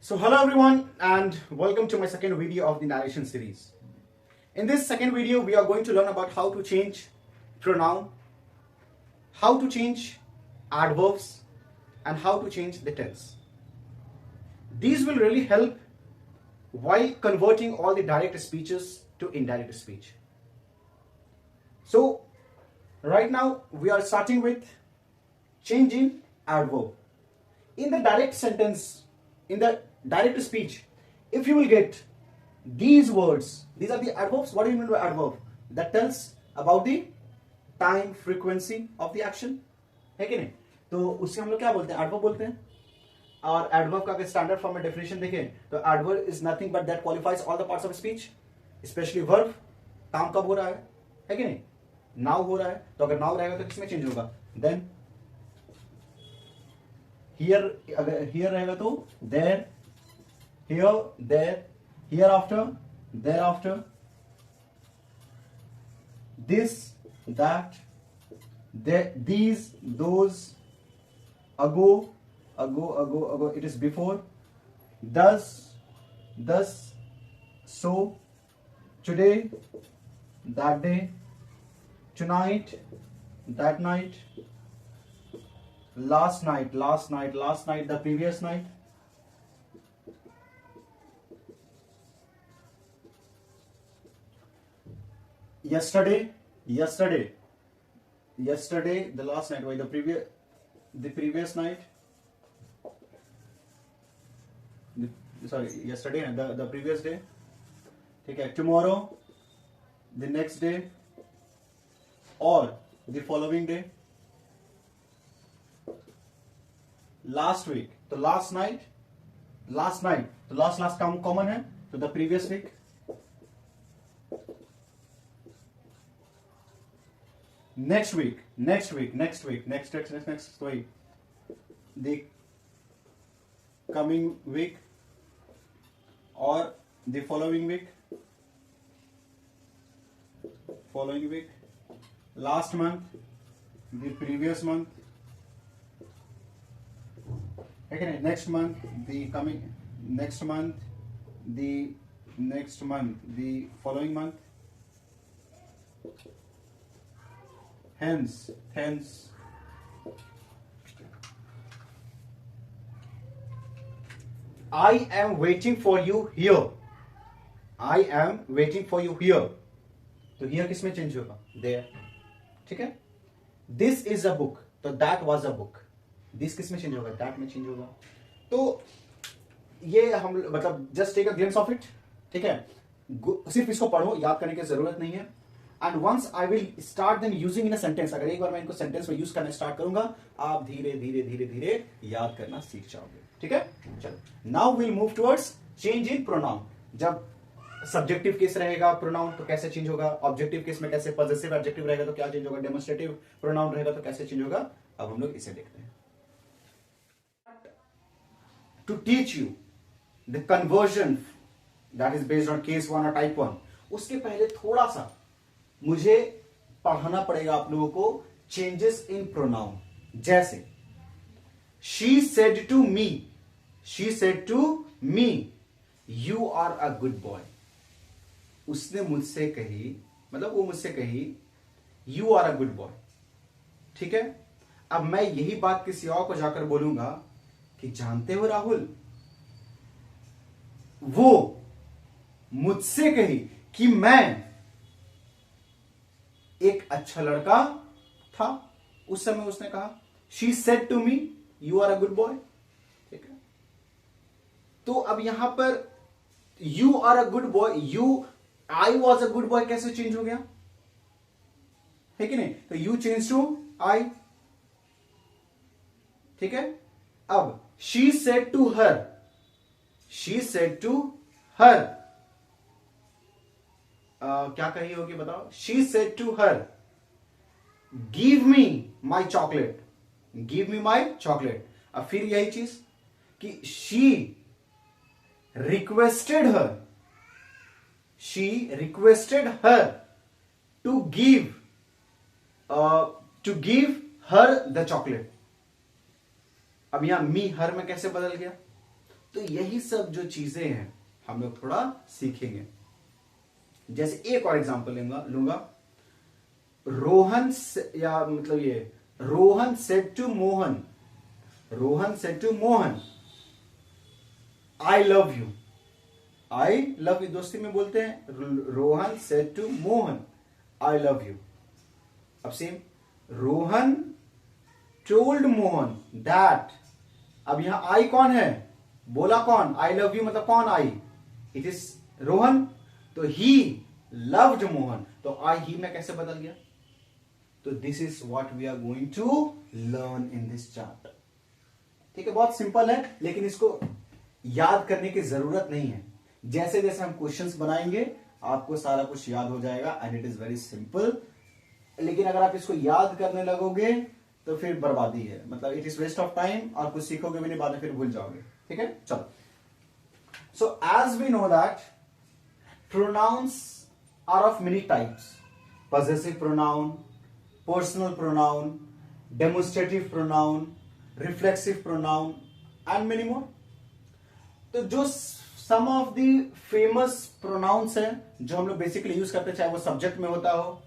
So hello everyone and welcome to my second video of the narration series. In this second video we are going to learn about how to change pronoun, how to change adverbs and how to change the tense. These will really help while converting all the direct speeches to indirect speech. So right now we are starting with changing adverb. In the direct sentence, in the direct speech, if you will get these words, these are the adverbs. What do you mean by adverb? That tells about the time, frequency of the action, है कि नहीं? तो उससे हम लोग क्या बोलते हैं? एडवर्ब बोलते हैं. और एडवर्ब का अगर स्टैंडर्ड फॉर्म में डेफिनेशन देखें तो adverb is nothing but that qualifies all the parts of speech, specially verb. काम कब हो रहा है कि नहीं? नाउ हो रहा है. तो अगर नाउ रहेगा तो किसमें चेंज होगा? देन हियर, अगर हियर रहेगा तो there, here, there, here after, there after, this, that, these, those, ago, ago, it is before, thus, so, today, that day, tonight, that night, last night, the previous night, yesterday, the last night, why the previous night, yesterday and the previous day, okay, tomorrow, the next day, or the following day, last week, तो last night, तो last काम common है, तो the previous week, next week, next, wait, the coming week, or the following week, last month, the previous month, okay, next month, the coming next month, the next month, the following month, hence, I am waiting for you here. I am waiting for you here. तो here किस में change होगा? There. ठीक है? This is a book. तो that was a book. This किस में change होगा? That में चेंज होगा. तो ये हम मतलब just take a glimpse of it. ठीक है? सिर्फ इसको पढ़ो, याद करने की जरूरत नहीं है. And once I will start them using in a sentence, अगर एक बार मैं इनको सेंटेंस में यूज करना स्टार्ट करूंगा, आप धीरे धीरे याद करना सीख जाओगे. ठीक है? चलो. Now will move towards change in pronoun. जब सब्जेक्टिव केस रहेगा प्रोनाउन तो कैसे चेंज होगा, ऑब्जेक्टिव केस में कैसे, पॉजिटिव एडजेक्टिव रहेगा तो क्या चेंज होगा, डेमोन्स्ट्रेटिव प्रोनाउन रहेगा तो कैसे चेंज होगा. अब हम लोग इसे देखते हैं. To teach you the conversion that is based on case 1 और टाइप 1, उसके पहले थोड़ा सा मुझे पढ़ाना पड़ेगा आप लोगों को चेंजेस इन प्रोनाउन. जैसे she said to me you are a good boy. उसने मुझसे कही, मतलब वो मुझसे कही you are a good boy. ठीक है? अब मैं यही बात किसी और को जाकर बोलूंगा कि जानते हो राहुल, वो मुझसे कही कि मैं एक अच्छा लड़का था. उस समय उसने कहा she said to me you are a good boy. ठीक है? तो अब यहां पर you are a good boy, you I was a good boy कैसे चेंज हो गया, है कि नहीं? तो यू चेंज टू आई. ठीक है? अब शी सेड टू हर, क्या कही होगी बताओ? She said to her give me my chocolate. अब फिर यही चीज कि she requested her to give her the chocolate. अब यहां मी हर में कैसे बदल गया? तो यही सब जो चीजें हैं हम लोग थोड़ा सीखेंगे। जैसे एक और एग्जांपल लूंगा। या मतलब ये Rohan said to Mohan, Rohan said to Mohan I love you. I love you दोस्ती में बोलते हैं। Rohan said to Mohan I love you. अब same, Rohan told Mohan that. अब यहां आई कौन है, बोला कौन, आई लव यू मतलब कौन आई, इट इज रोहन। तो ही लव्ड मोहन, तो आई ही में कैसे बदल गया। तो this is what we are going to learn in this chapter. ठीक है, बहुत सिंपल है, लेकिन इसको याद करने की जरूरत नहीं है। जैसे जैसे हम क्वेश्चंस बनाएंगे आपको सारा कुछ याद हो जाएगा, and it is very simple. लेकिन अगर आप इसको याद करने लगोगे तो फिर बर्बादी है, मतलब it is waste of time, और कुछ सीखोगे भी नहीं, बाद में फिर भूल जाओगे। ठीक है, चलो। So as we know that pronouns are of many types, possessive pronoun, personal pronoun, demonstrative pronoun, reflexive pronoun and many more. तो जो सम ऑफ द फेमस प्रोनाउंस है जो हम लोग बेसिकली यूज करते हैं, चाहे वो सब्जेक्ट में होता हो,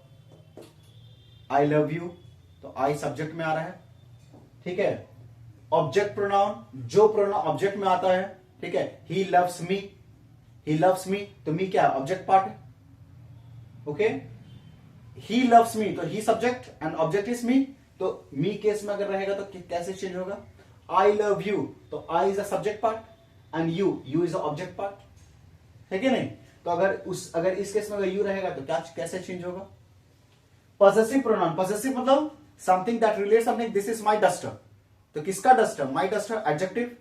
आई लव यू, तो आई सब्जेक्ट में आ रहा है। ठीक है, ऑब्जेक्ट प्रोनाउन, जो प्रोनाउन ऑब्जेक्ट में आता है। ठीक है, ही लव्स मी, ही लव्स मी, तो मी क्या ऑब्जेक्ट पार्ट है। ओके, ही लव्स मी, तो he subject and object is me, तो मी केस में अगर रहेगा तो कैसे चेंज होगा। आई लव यू, तो I is a subject part and you is a object part, है कि नहीं। तो अगर इस केस में अगर यू रहेगा तो क्या कैसे चेंज होगा। पॉसेसिव प्रोनाउन, पॉसेसिव मतलब something that relates something, this is my duster, तो किसका duster, my duster, adjective,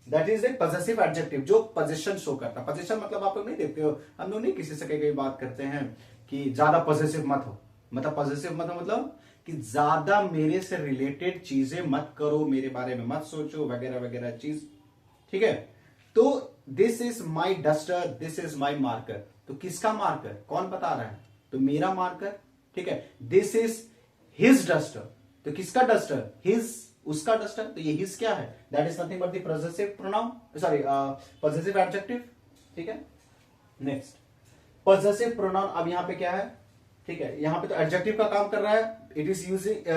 that is a possessive adjective जो पोजीशन शो करता है। पोजीशन मतलब आप लोग नहीं देखते हो, हम लोग नहीं किसी से कई बात करते हैं कि ज्यादा पॉसेसिव मत हो, मतलब पॉसेसिव मतलब कि ज्यादा मेरे से रिलेटेड चीजें मत करो, मेरे बारे में मत सोचो, वगैरह वगैरह चीज। ठीक है, तो this is my duster, this is my marker, तो किसका मार्कर, कौन बता रहा है, तो मेरा मार्कर। ठीक है, दिस इज हिज डस्टर, तो किसका डस्टर, हिज, उसका डस्टर, तो ये हिज क्या है, that is nothing but the possessive pronoun, sorry possessive adjective. ठीक है, नेक्स्ट पॉसेसिव प्रोनाउन। अब यहां पे क्या है, ठीक है, यहां पे तो एडजेक्टिव का काम कर रहा है, it is using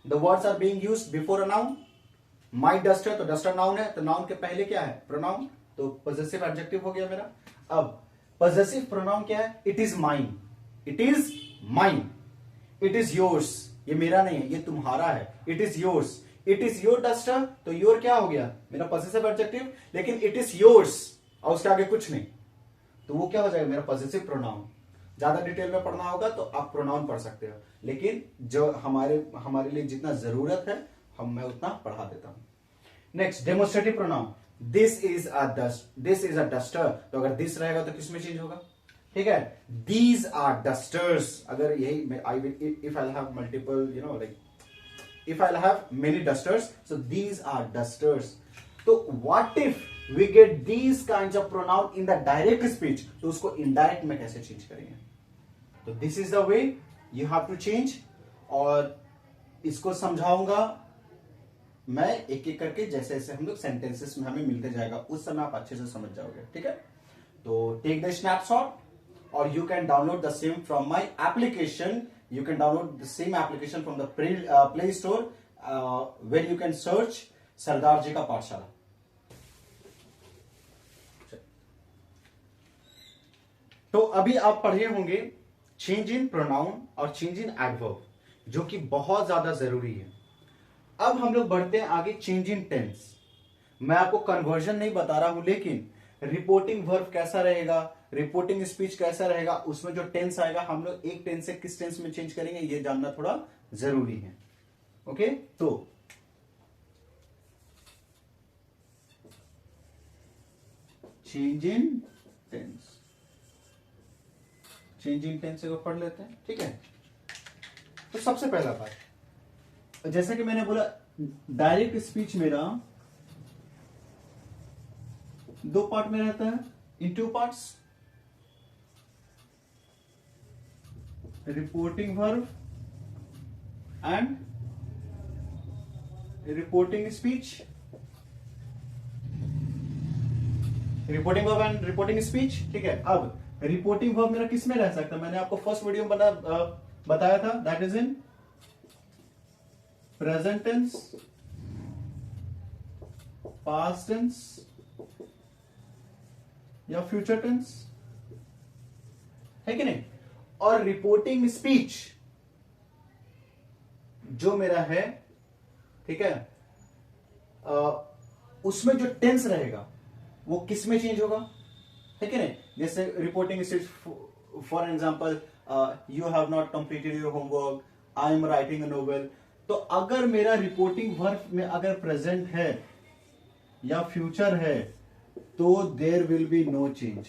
the words are being used before a noun. My duster, तो डस्टर नाउन है, तो नाउन के पहले क्या है, प्रोनाउन, तो पॉसेसिव एडजेक्टिव हो गया मेरा। अब पॉसेसिव प्रोनाउन क्या है, it is mine, it is mine, it is yours, ये मेरा नहीं है, ये तुम्हारा है, it is yours, it is your duster, तो योर क्या हो गया, मेरा पॉसेसिव एडजेक्टिव, लेकिन इट इज योर्स और उसके आगे कुछ नहीं, तो वो क्या हो जाएगा, मेरा पॉसेसिव प्रोनाउन। ज्यादा डिटेल में पढ़ना होगा तो आप प्रोनाउन पढ़ सकते हो, लेकिन जो हमारे लिए जितना जरूरत है मैं उतना पढ़ा देता हूं। Next demonstrative pronoun, this is a duster, तो अगर दिस रहेगा तो किसमें चेंज होगा। ठीक है, दीज आर डस्टर्स, अगर यही I will, if I have multiple, you know, like if I have many dusters, so these are dusters. तो what if we get these kinds of pronoun in the direct speech, तो उसको indirect में कैसे change करेंगे। तो this is the way you have to change, और इसको समझाऊंगा मैं एक एक करके, जैसे जैसे हम लोग सेंटेंसेस में हमें मिलते जाएगा, उस समय आप अच्छे से समझ जाओगे। ठीक है, तो टेक द स्नैपशॉट और you can download the same from my application. You can download the same application from the play store, where you can search Sardar ji का पाठशाला। तो अभी आप पढ़े होंगे चेंज इन प्रोनाउन और चेंज इन एडवर्ब, जो कि बहुत ज्यादा जरूरी है। अब हम लोग बढ़ते हैं आगे, चेंज इन टेंस। मैं आपको कन्वर्जन नहीं बता रहा हूं, लेकिन रिपोर्टिंग वर्ब कैसा रहेगा, रिपोर्टिंग स्पीच कैसा रहेगा, उसमें जो टेंस आएगा, हम लोग एक टेंस से किस टेंस में चेंज करेंगे, ये जानना थोड़ा जरूरी है। ओके, तो change in tense, change in tense को पढ़ लेते हैं। ठीक है, तो सबसे पहला बात, जैसा कि मैंने बोला, डायरेक्ट स्पीच मेरा दो पार्ट में रहता है, in two parts, reporting verb and reporting speech. Reporting verb and reporting speech, ठीक है। अब रिपोर्टिंग वर्ब मेरा किस में रह सकता है, मैंने आपको फर्स्ट वीडियो में बताया था, that is in present tense, past tense या फ्यूचर टेंस, है कि नहीं। और रिपोर्टिंग स्पीच जो मेरा है, ठीक है, उसमें जो टेंस रहेगा वो किस में चेंज होगा, है कि नहीं। जैसे reporting speech, for example, you have not completed your homework, I am writing a novel. तो अगर मेरा रिपोर्टिंग वर्ब में अगर प्रेजेंट है या फ्यूचर है तो there will be no change.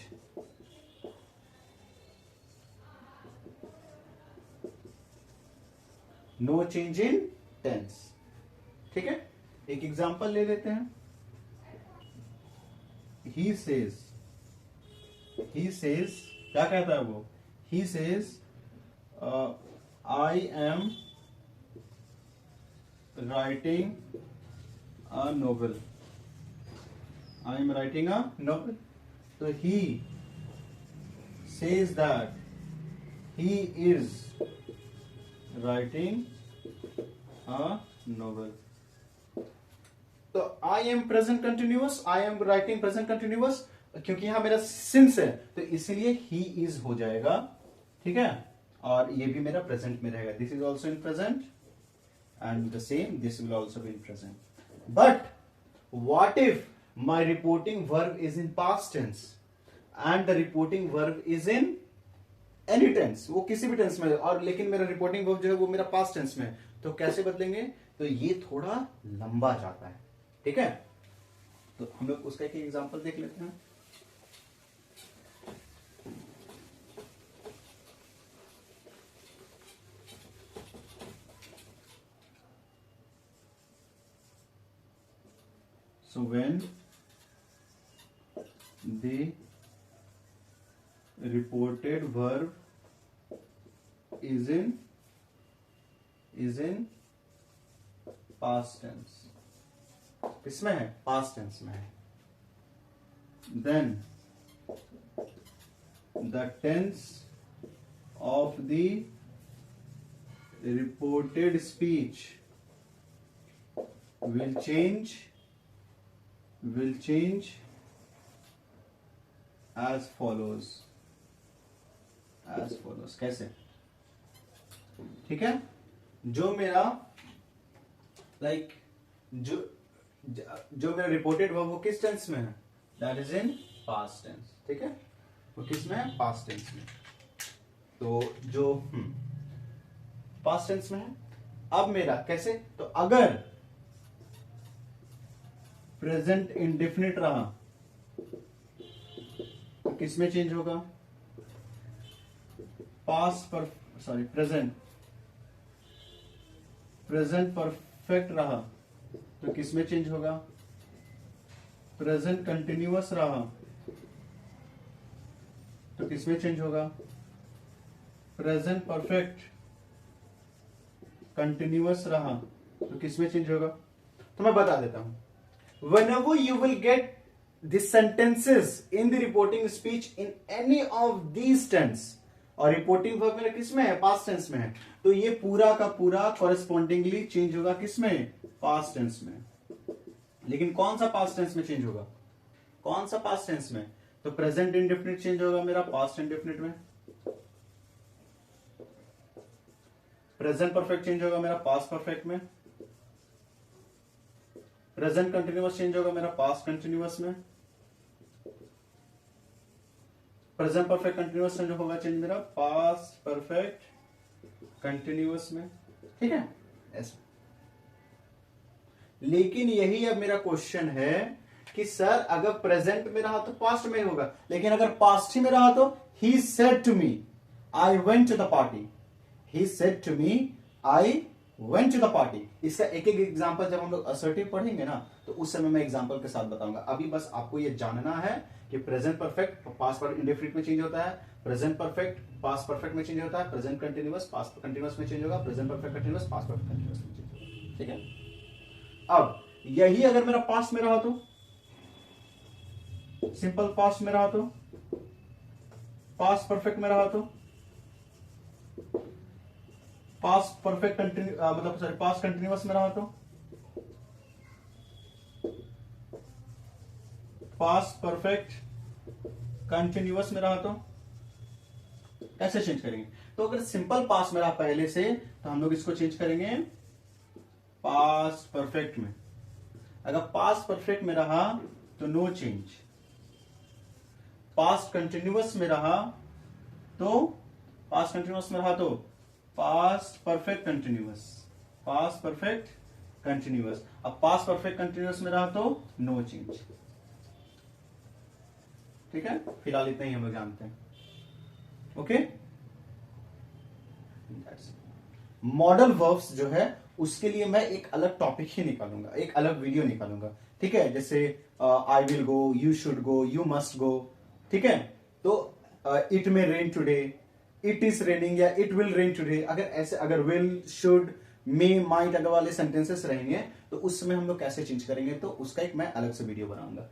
No change in tense, ठीक है। एक एग्जांपल ले लेते हैं। ही सेज क्या कहता है वो, he says I am writing a novel, I am writing a novel. तो he says that he is writing a novel. तो I am present continuous, I am writing present continuous, क्योंकि यहां मेरा since है तो इसलिए ही इज हो जाएगा, ठीक है। और ये भी मेरा प्रेजेंट में रहेगा, this is also in present and the same this will also be in present. But what if my reporting verb is in past tense and the reporting verb is in any tense, वो किसी भी tense में, और लेकिन मेरा reporting verb जो है वो मेरा पास्ट टेंस में, तो कैसे बदलेंगे, तो ये थोड़ा लंबा जाता है, ठीक है। तो हम लोग उसका एक एग्जांपल देख लेते हैं। So when the reported verb is in past tense, किसमें है, past tense में है, then the tense of the reported speech will change as follows, कैसे, ठीक है। जो मेरा जो मेरा रिपोर्टेड वर्ब वो किस टेंस में है, that is in past tense, ठीक है। वो किस में है, पास्ट टेंस में। तो जो पास्ट टेंस में है, अब मेरा कैसे, तो अगर प्रेजेंट इंडेफिनिट रहा तो किसमें चेंज होगा, पास्ट पर, सॉरी प्रेजेंट परफेक्ट रहा तो किसमें चेंज होगा, प्रेजेंट कंटिन्यूअस रहा तो किसमें चेंज होगा, प्रेजेंट परफेक्ट कंटिन्यूअस रहा तो किसमें चेंज होगा। तो मैं बता देता हूं, whenever you will get the sentences in the reporting speech in any of these tense, और रिपोर्टिंग वर्ब मेरा किसमें है, पास्ट टेंस में है, तो ये पूरा का पूरा कॉरेस्पॉन्डिंगली चेंज होगा किसमें, पास्ट टेंस में। लेकिन कौन सा पास्ट टेंस में चेंज होगा, कौन सा पास्ट टेंस में, तो प्रेजेंट इंडेफिनिट चेंज होगा मेरा पास्ट इंडेफिनिट में, प्रेजेंट परफेक्ट चेंज होगा मेरा पास्ट परफेक्ट में, प्रेजेंट कंटिन्यूअस चेंज होगा मेरा पास्ट कंटिन्यूअस में, प्रेजेंट परफेक्ट कंटिन्यूअस चेंज होगा चेंज मेरा पास्ट परफेक्ट कंटिन्यूअस में, ठीक है ऐसे। लेकिन यही अब मेरा क्वेश्चन है कि सर अगर प्रेजेंट में रहा तो पास्ट में होगा, लेकिन अगर पास्ट ही में रहा तो he said to me I went to the party, he said to me I went to the party. इसका एक एक एग्जांपल जब हम लोग असर्टिव पढ़ेंगे ना तो उस समय मैं एग्जांपल के साथ बताऊंगा। अभी बस आपको ये जानना है कि प्रेजेंट परफेक्ट पास्ट पर इंडेफिनिट में चेंज होता है, प्रेजेंट परफेक्ट पास्ट परफेक्ट में चेंज होता है, प्रेजेंट कंटिन्यूअस पास्ट कंटिन्यूअस में चेंज होगा, present perfect continuous past perfect continuous में चेंज होगा, ठीक है। अब यही अगर मेरा पास्ट में रहा तो सिंपल पास्ट में रहा तो, पास्ट परफेक्ट में रहा तो, पास्ट परफेक्ट कंटिन्यू मतलब सॉरी पास्ट कंटिन्यूअस में रहा तो, पास्ट परफेक्ट कंटिन्यूअस में रहा तो कैसे चेंज करेंगे? तो अगर सिंपल पास्ट में रहा पहले से तो हम लोग इसको चेंज करेंगे पास्ट परफेक्ट में। अगर पास्ट परफेक्ट में रहा तो नो चेंज, पास्ट कंटिन्यूअस में रहा तो, पास्ट कंटिन्यूअस में रहा तो past perfect continuous, past perfect continuous. अब पास्ट परफेक्ट कंटिन्यूअस में रहा तो नो चेंज। ठीक है, फिलहाल इतना ही हम लोग जानते हैं। ओके, मॉडल वर्ब्स जो है उसके लिए मैं एक अलग टॉपिक ही निकालूंगा, एक अलग वीडियो निकालूंगा। ठीक है, जैसे I will go, you should go, you must go. ठीक है, तो it may rain today, it is raining या इट विल रेन टुडे। अगर ऐसे अगर विल, शुड, मे, माइट अगर वाले सेंटेंसेस रहेंगे तो उसमें हम लोग कैसे चेंज करेंगे, तो उसका एक मैं अलग से वीडियो बनाऊंगा।